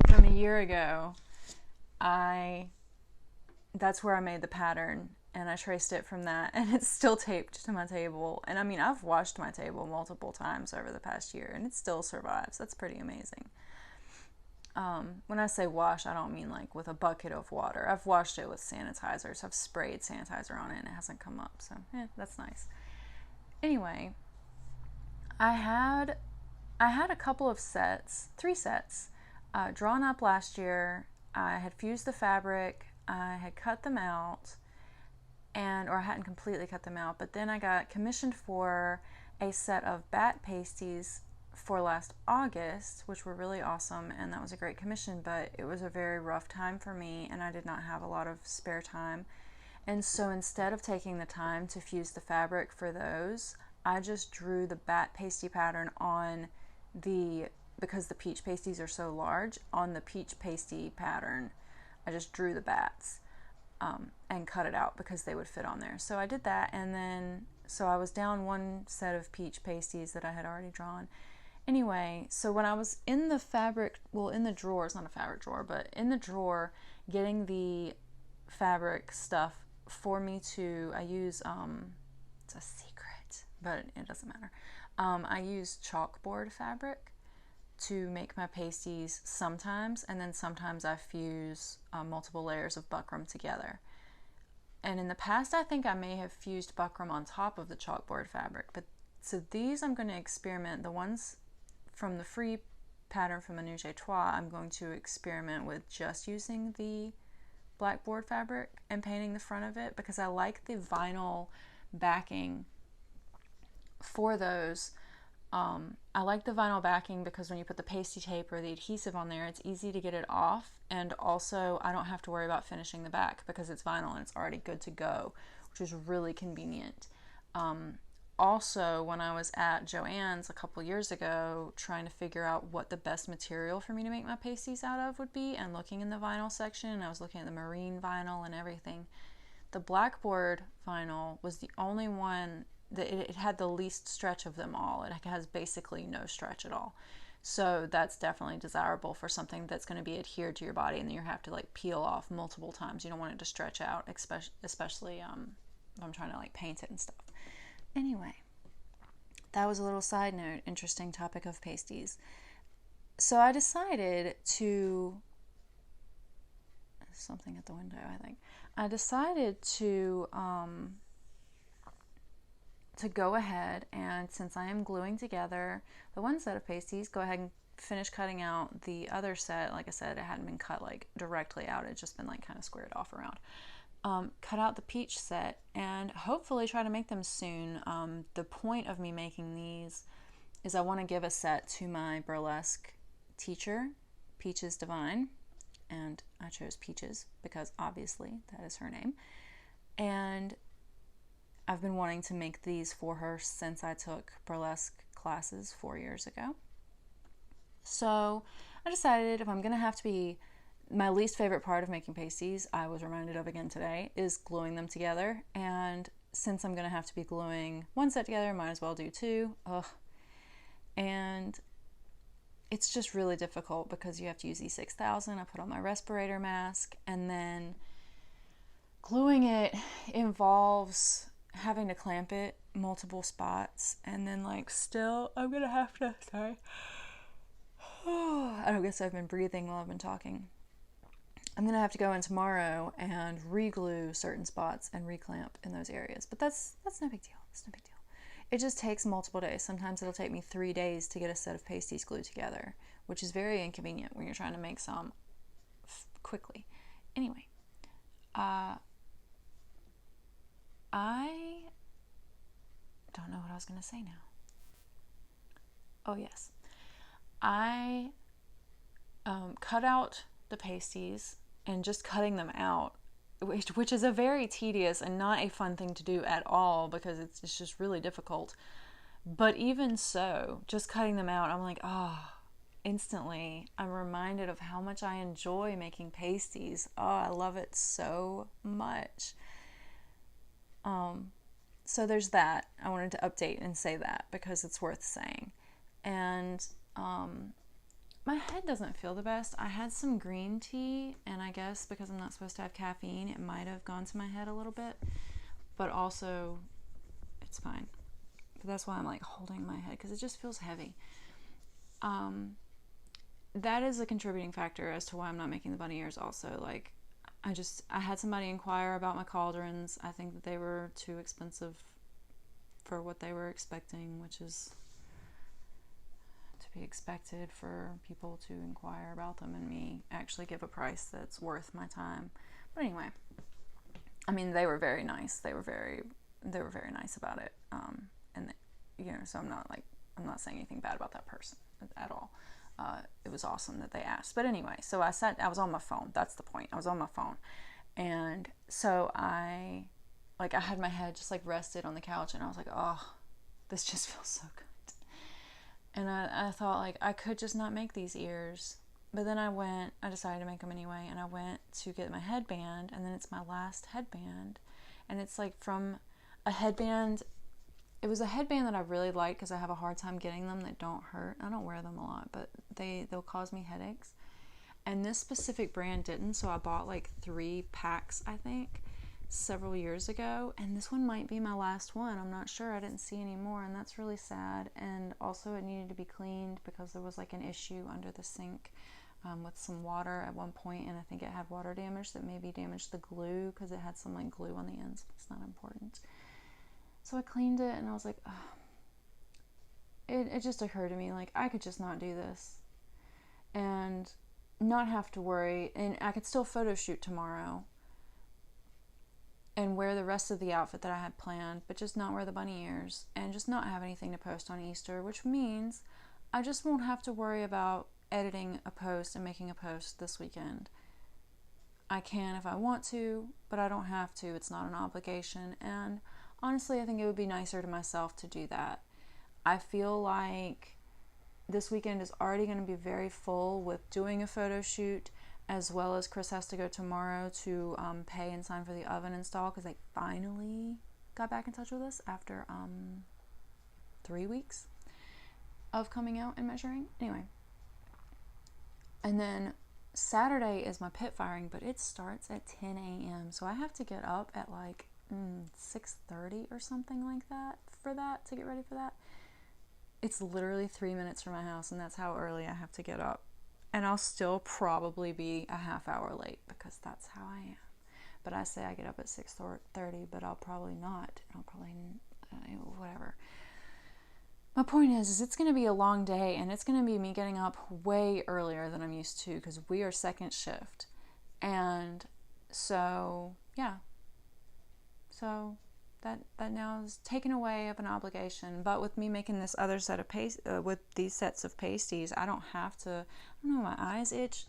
from a year ago, that's where I made the pattern, and I traced it from that, and it's still taped to my table. And I mean, I've washed my table multiple times over the past year, and it still survives. That's pretty amazing. When I say wash, I don't mean like with a bucket of water. I've washed it with sanitizer, so I've sprayed sanitizer on it, and it hasn't come up, so that's nice. Anyway, I had a couple of sets, 3 sets, drawn up last year. I had fused the fabric, I had cut them out, or I hadn't completely cut them out, but then I got commissioned for a set of bat pasties for last August, which were really awesome, and that was a great commission, but it was a very rough time for me, and I did not have a lot of spare time. And so instead of taking the time to fuse the fabric for those, I just drew the bat pasty pattern because the peach pasties are so large, on the peach pasty pattern, I just drew the bats and cut it out because they would fit on there. So I did that, and then, so I was down 1 set of peach pasties that I had already drawn. Anyway, so when I was in the in the drawer, it's not a fabric drawer, but in the drawer, getting the fabric stuff for me I use, it's a secret, but it doesn't matter. I use chalkboard fabric to make my pasties sometimes, and then sometimes I fuse multiple layers of buckram together. And in the past, I think I may have fused buckram on top of the chalkboard fabric, but so these I'm going to experiment. The ones from the free pattern from Menage a Trois, I'm going to experiment with just using the blackboard fabric and painting the front of it, because I like the vinyl backing for those. I like the vinyl backing because when you put the pasty tape or the adhesive on there, it's easy to get it off, and also I don't have to worry about finishing the back because it's vinyl and it's already good to go, which is really convenient. Also, when I was at Joann's a couple years ago trying to figure out what the best material for me to make my pasties out of would be, and looking in the vinyl section, and I was looking at the marine vinyl and everything, the blackboard vinyl was the only one that it had the least stretch of them all. It has basically no stretch at all. So that's definitely desirable for something that's going to be adhered to your body and then you have to like peel off multiple times. You don't want it to stretch out, especially if I'm trying to like paint it and stuff. Anyway, that was a little side note, interesting topic of pasties. So I decided something at the window, I think. I decided to go ahead and, since I am gluing together the 1 set of pasties, go ahead and finish cutting out the other set. Like I said, it hadn't been cut like directly out, it's just been like kind of squared off around. Cut out the peach set and hopefully try to make them soon. The point of me making these is I want to give a set to my burlesque teacher, Peaches Divine, and I chose Peaches because obviously that is her name. And I've been wanting to make these for her since I took burlesque classes 4 years ago. So I decided if I'm going to have to be, my least favorite part of making pasties, I was reminded of again today, is gluing them together. And since I'm going to have to be gluing 1 set together, might as well do 2. And it's just really difficult because you have to use E6000. I put on my respirator mask, and then gluing it involves having to clamp it multiple spots, and then like still I'm gonna have to, sorry, I don't guess I've been breathing while I've been talking. I'm gonna have to go in tomorrow and re-glue certain spots and reclamp in those areas, but that's no big deal. It's no big deal. It just takes multiple days. Sometimes it'll take me 3 days to get a set of pasties glued together, which is very inconvenient when you're trying to make some quickly. Anyway, I don't know what I was going to say now. Oh, yes. I cut out the pasties, and just cutting them out, which is a very tedious and not a fun thing to do at all, because it's just really difficult. But even so, just cutting them out, I'm like, instantly I'm reminded of how much I enjoy making pasties. I love it so much. So there's that. I wanted to update and say that because it's worth saying. And my head doesn't feel the best. I had some green tea, and I guess because I'm not supposed to have caffeine, it might have gone to my head a little bit. But also, it's fine. But that's why I'm like holding my head, because it just feels heavy. That is a contributing factor as to why I'm not making the bunny ears also. Like, I had somebody inquire about my cauldrons. I think that they were too expensive for what they were expecting, which is to be expected for people to inquire about them and me actually give a price that's worth my time. But anyway, I mean, they were very nice. They were very nice about it. And so I'm not saying anything bad about that person at all. It was awesome that they asked. But anyway, so I was on my phone. That's the point. I was on my phone. And so I had my head just like rested on the couch, and I was like, oh, this just feels so good. And I thought, like, I could just not make these ears. But then I decided to make them anyway, and I went to get my headband, and then it's my last headband. And it's like from a headband. It was a headband that I really liked because I have a hard time getting them that don't hurt. I don't wear them a lot, but they'll cause me headaches. And this specific brand didn't, so I bought like 3 packs, I think, several years ago. And this one might be my last one. I'm not sure. I didn't see any more, and that's really sad. And also it needed to be cleaned because there was like an issue under the sink with some water at one point, and I think it had water damage that maybe damaged the glue because it had some like glue on the ends. It's not important. So I cleaned it, and I was like, it just occurred to me, like, I could just not do this and not have to worry, and I could still photo shoot tomorrow and wear the rest of the outfit that I had planned, but just not wear the bunny ears and just not have anything to post on Easter, which means I just won't have to worry about editing a post and making a post this weekend. I can if I want to, but I don't have to. It's not an obligation, and honestly, I think it would be nicer to myself to do that. I feel like this weekend is already going to be very full with doing a photo shoot, as well as Chris has to go tomorrow to pay and sign for the oven install because they finally got back in touch with us after 3 weeks of coming out and measuring. Anyway. And then Saturday is my pit firing, but it starts at 10 a.m. So I have to get up at like 6:30 or something like that to get ready for that. It's literally 3 minutes from my house, and that's how early I have to get up. And I'll still probably be a half hour late because that's how I am. But I say I get up at 6:30, but I'll probably not. I'll probably, whatever. My point is it's going to be a long day, and it's going to be me getting up way earlier than I'm used to because we are second shift. And so, yeah. So that now is taken away of an obligation. But with me making this other set of with these sets of pasties, I don't have to. I don't know, my eyes itch.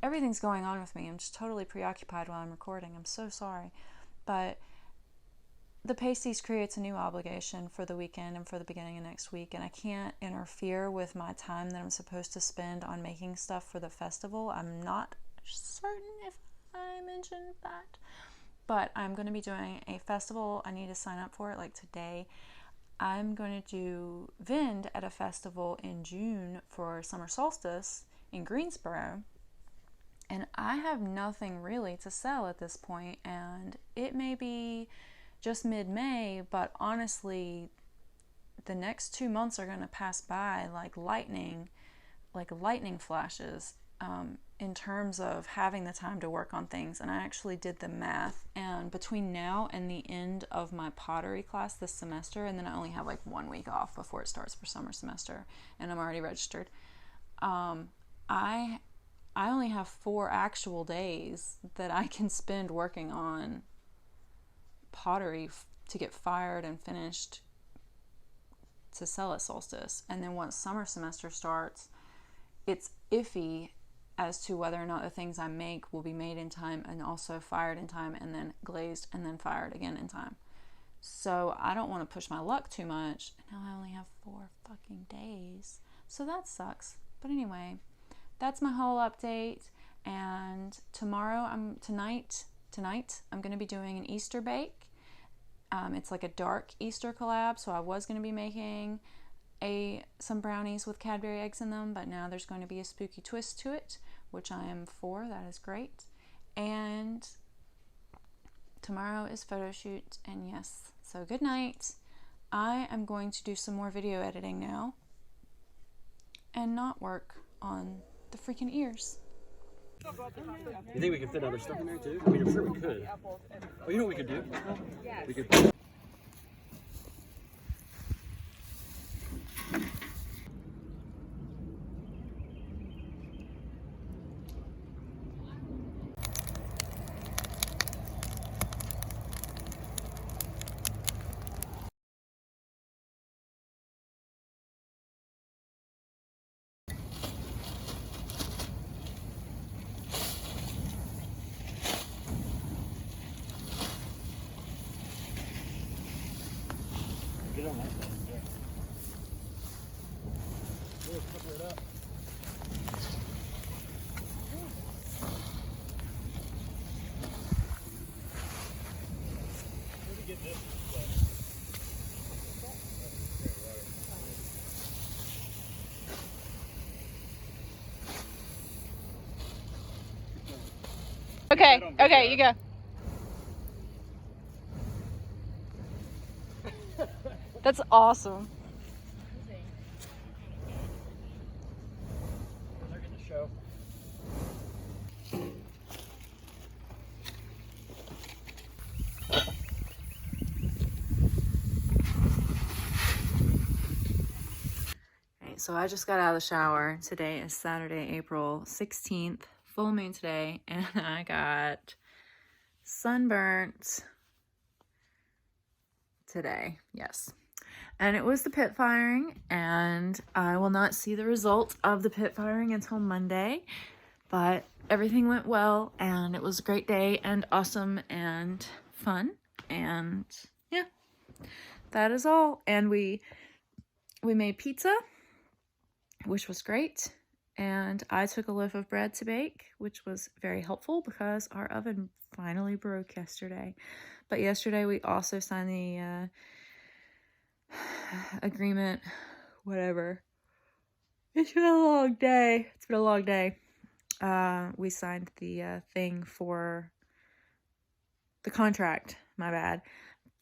Everything's going on with me. I'm just totally preoccupied while I'm recording. I'm so sorry. But the pasties creates a new obligation for the weekend and for the beginning of next week, and I can't interfere with my time that I'm supposed to spend on making stuff for the festival. I'm not certain if I mentioned that, but I'm going to be doing a festival. I need to sign up for it like today. I'm going to do Vind at a festival in June for summer solstice in Greensboro, and I have nothing really to sell at this point, and it may be just mid-May, but honestly, the next 2 months are going to pass by like lightning flashes in terms of having the time to work on things. And I actually did the math, and between now and the end of my pottery class this semester, and then I only have like 1 week off before it starts for summer semester, and I'm already registered, I I only have 4 actual days that I can spend working on pottery to get fired and finished to sell at Solstice. And then once summer semester starts, it's iffy as to whether or not the things I make will be made in time and also fired in time and then glazed and then fired again in time. So I don't want to push my luck too much. And now I only have 4 fucking days. So that sucks. But anyway, that's my whole update. And tonight I'm going to be doing an Easter bake. It's like a dark Easter collab. So I was going to be making some brownies with Cadbury eggs in them, but now there's going to be a spooky twist to it, which I am for. That is great. And tomorrow is photo shoot, and yes, so good night. I am going to do some more video editing now and not work on the freaking ears. You think we could fit other stuff in there too? I mean, I'm sure we could. Oh, you know what we could do? We could. Get on that side, yeah. We'll cover it up. Where we get this stuff? Okay, you go. That's awesome. They're getting the show. Okay, so I just got out of the shower. Today is Saturday, April 16th, full moon today, and I got sunburnt today. Yes. And it was the pit firing, and I will not see the result of the pit firing until Monday, but everything went well, and it was a great day and awesome and fun, and yeah, that is all. And we made pizza, which was great, and I took a loaf of bread to bake, which was very helpful because our oven finally broke yesterday. But yesterday we also signed the agreement, whatever. It's been a long day. We signed the thing for the contract, my bad,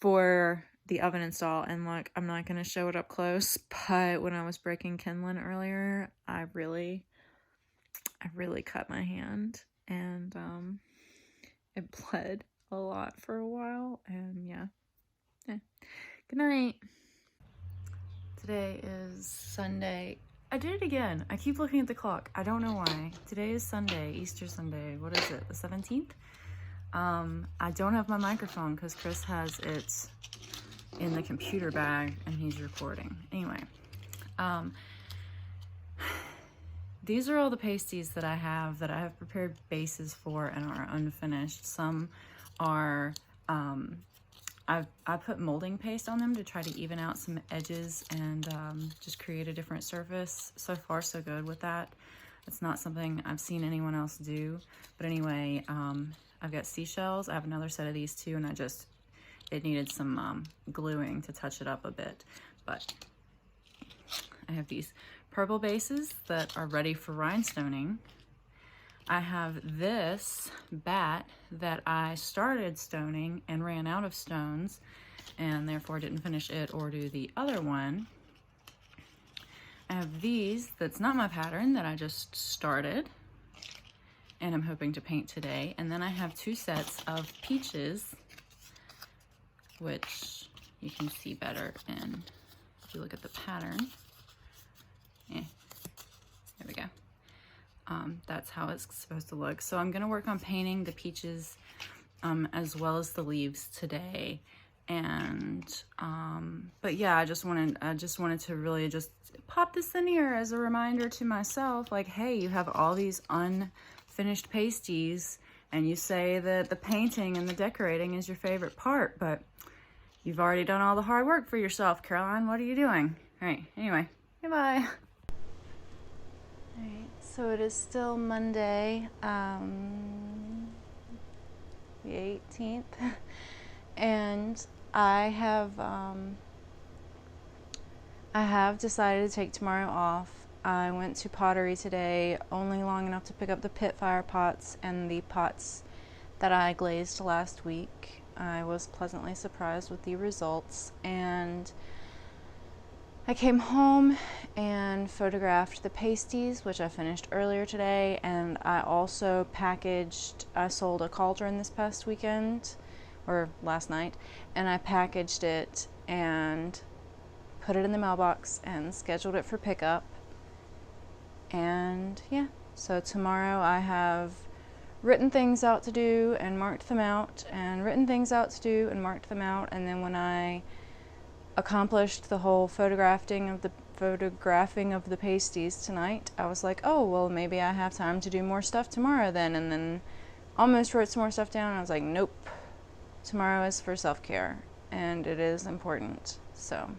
for the oven install. And look, I'm not going to show it up close, but when I was breaking kindling earlier, I really cut my hand, and it bled a lot for a while, and yeah. Good night. Today is Sunday. I did it again. I keep looking at the clock. I don't know why. Today is Sunday, Easter Sunday. What is it, the 17th? I don't have my microphone because Chris has it in the computer bag and he's recording. Anyway, these are all the pasties that I have prepared bases for and are unfinished. Some are, I put molding paste on them to try to even out some edges and just create a different surface. So far, so good with that. It's not something I've seen anyone else do. But anyway, I've got seashells. I have another set of these too, and it needed some gluing to touch it up a bit. But I have these purple bases that are ready for rhinestoning. I have this bat that I started stoning and ran out of stones and therefore didn't finish it or do the other one. I have these, that's not my pattern, that I just started and I'm hoping to paint today. And then I have 2 sets of peaches, which you can see better in, if you look at the pattern. There we go. That's how it's supposed to look. So I'm gonna work on painting the peaches as well as the leaves today. And but yeah, I just wanted to really just pop this in here as a reminder to myself, like, hey, you have all these unfinished pasties and you say that the painting and the decorating is your favorite part, but you've already done all the hard work for yourself, Caroline. What are you doing? All right, anyway, goodbye. All right, so it is still Monday, the 18th, and I have decided to take tomorrow off. I went to pottery today, only long enough to pick up the pit fire pots and the pots that I glazed last week. I was pleasantly surprised with the results, and I came home and photographed the pasties, which I finished earlier today, and I also I sold a cauldron this past weekend, or last night, and I packaged it and put it in the mailbox and scheduled it for pickup. And yeah, so tomorrow I have written things out to do and marked them out, and written things out to do and marked them out, and then when I accomplished the whole photographing of the pasties tonight, I was like, oh, well, maybe I have time to do more stuff tomorrow then, and then almost wrote some more stuff down, and I was like, nope, tomorrow is for self-care, and it is important. So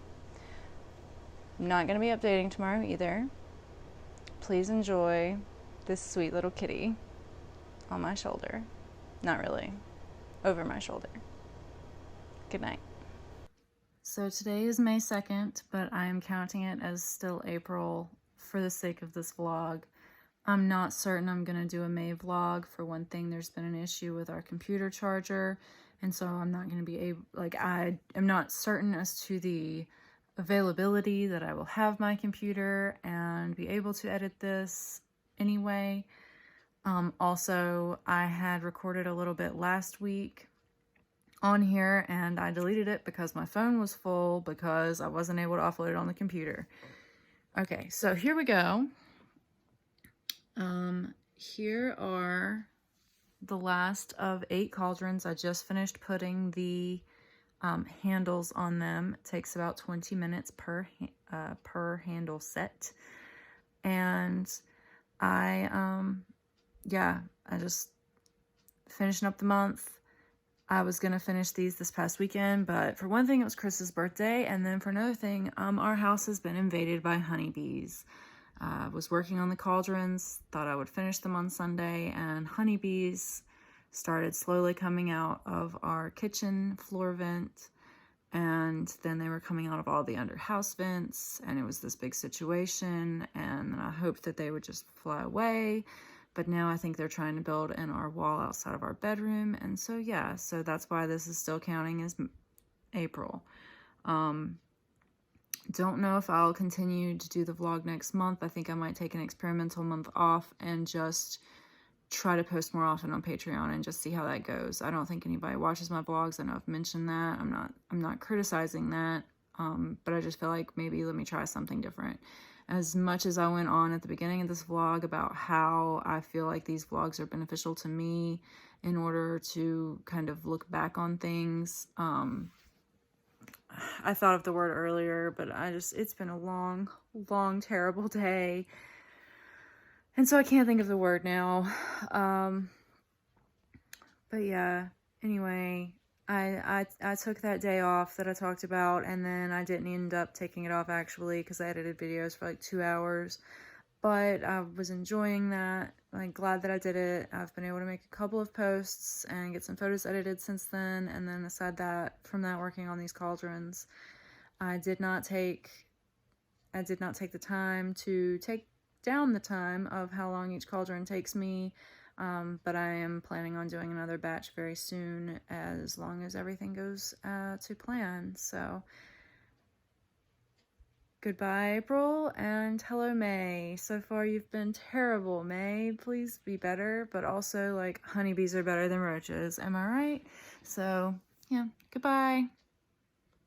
I'm not going to be updating tomorrow either. Please enjoy this sweet little kitty on my shoulder. Not really, over my shoulder. Good night. So today is May 2nd, but I am counting it as still April for the sake of this vlog. I'm not certain I'm going to do a May vlog. For one thing, there's been an issue with our computer charger, and so I'm not going to be able, I am not certain as to the availability that I will have my computer and be able to edit this anyway. Also, I had recorded a little bit last week on here, and I deleted it because my phone was full because I wasn't able to offload it on the computer. Okay, so here we go. Here are the last of 8 cauldrons. I just finished putting the handles on them. It takes about 20 minutes per handle set. And I just finishing up the month. I was going to finish these this past weekend, but for one thing, it was Chris's birthday, and then for another thing, our house has been invaded by honeybees. I was working on the cauldrons, thought I would finish them on Sunday, and honeybees started slowly coming out of our kitchen floor vent, and then they were coming out of all the under house vents, and it was this big situation, and I hoped that they would just fly away. But now I think they're trying to build in our wall outside of our bedroom. And so, yeah, so that's why this is still counting as April. Don't know if I'll continue to do the vlog next month. I think I might take an experimental month off and just try to post more often on Patreon and just see how that goes. I don't think anybody watches my vlogs. I know I've mentioned that. I'm not criticizing that. But I just feel like maybe let me try something different. As much as I went on at the beginning of this vlog about how I feel like these vlogs are beneficial to me in order to kind of look back on things. I thought of the word earlier, but it's been a long, terrible day. And so I can't think of the word now. But yeah, anyway, I took that day off that I talked about, and then I didn't end up taking it off actually because I edited videos for like 2 hours, but I was enjoying that. I'm glad that I did it. I've been able to make a couple of posts and get some photos edited since then, and then aside from that, working on these cauldrons. I did not take the time to take down the time of how long each cauldron takes me. But I am planning on doing another batch very soon, as long as everything goes to plan. So goodbye, April, and hello, May. So far you've been terrible, May. Please be better, but also, like, honeybees are better than roaches. Am I right? So yeah, goodbye.